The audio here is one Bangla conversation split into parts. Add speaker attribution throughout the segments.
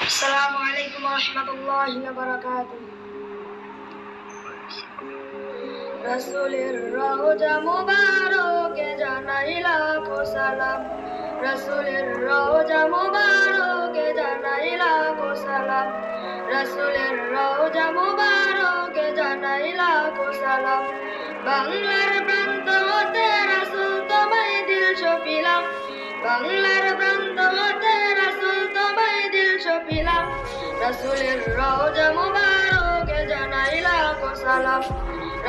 Speaker 1: আসসালামু আলাইকুম ওয়া রাহমাতুল্লাহি ওয়া বারাকাতুহু। রাসূলের রওজা মুবারকে জানাই লাখো সালাম। রাসূলের রওজা মুবারকে জানাই লাখো সালাম। রাসূলের রওজা মুবারকে জানাই লাখো সালাম। বাংলার প্রান্ত হতে রাসূল তোমায় দিল ছপিলাম। বাংলার প্রান্ত হতে রাসূল তোমায় দিল ছপিলাম। রাসূলের রওজা মুবারকে জানাই লাখো সালাম।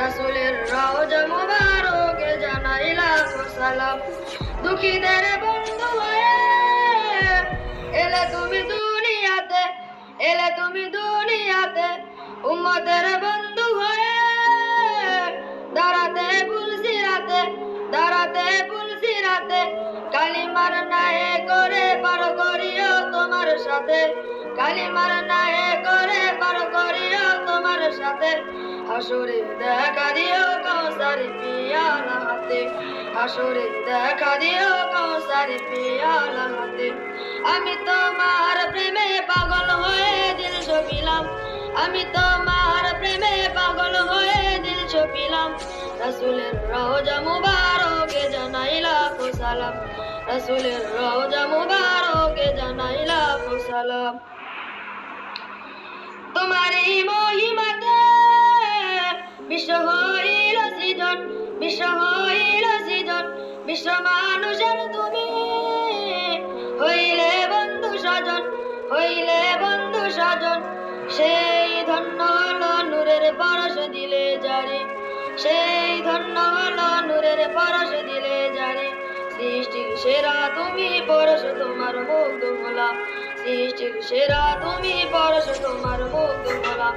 Speaker 1: রাসূলের রওজা মুবারকে জানাই লাখো সালাম। দুঃখীদের বন্ধু হয়ে এলে তুমি দুনিয়াতে, এলে তুমি দুনিয়াতে। উম্মতের বন্ধু হয়ে দাঁড়াতে পুলসিরাতে, দাঁড়াতে পুলসিরাতে। কালিমার নায়ে করে পার করিও তোমার সাথে, কালিমার নায়ে করে পার করিও তোমার সাথে। হাসরে দেখা দিও কাউসার পিয়ালা হাতে, হাসরে দেখা দিও কাউসার পিয়ালা হাতে। আমি তোমার প্রেমে পাগল হয়ে দিল ছপিলাম, আমি তোমার প্রেমে পাগল হয়ে দিল ছপিলাম। রাসূলের রওজা মুবারকে জানাই লাখো সালাম। রাসূলের রওজা মুবারকে জানাই লাখো সালাম। তোমারই মহিমাতে বিশ্ব হইল সৃজন, বিশ্ব হইল সৃজন। বিশ্ব মানুষের তুমি হইলে বন্ধু স্বজন, হইলে বন্ধু স্বজন। সেই ধন্য হলো নূরের পরশ দিলে জারি, সেই ধন্য হলো নূরের পরশ দিলে জারি। সৃষ্টির সেরা তুমি পরশ তোমার মুগ্ধ হলাম, সৃষ্টির সেরা তুমি পরশ তোমার মুগ্ধ হলাম।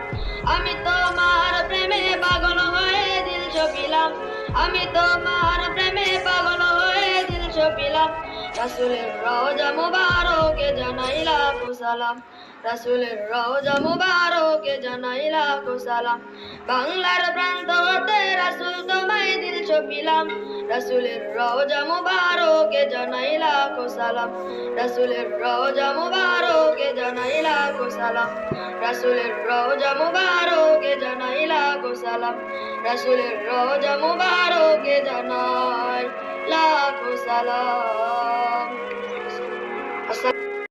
Speaker 1: আমি তোমার প্রেমে পাগল হয়ে দিল ছপিলাম, আমি তোমার প্রেমে পাগল হয়ে দিল ছপিলাম। রাসূলের রওজা মুবারকে জানাই লাখো সালাম। রাসূলের রওজা মুবারকে জানাই লাখো সালাম। বাংলার প্রান্ত হতে রাসূল তোমায় দিল ছপিলাম। রাসূলের রওজা মুবারকে জানাই লাখো সালাম। রাসূলের রওজা মুবারকে জানাই লাখো সালাম। রাসূলের রওজা মুবারকে জানাই লাখো সালাম। রাসূলের রওজা মুবারকে জানাই লাখো সালাম।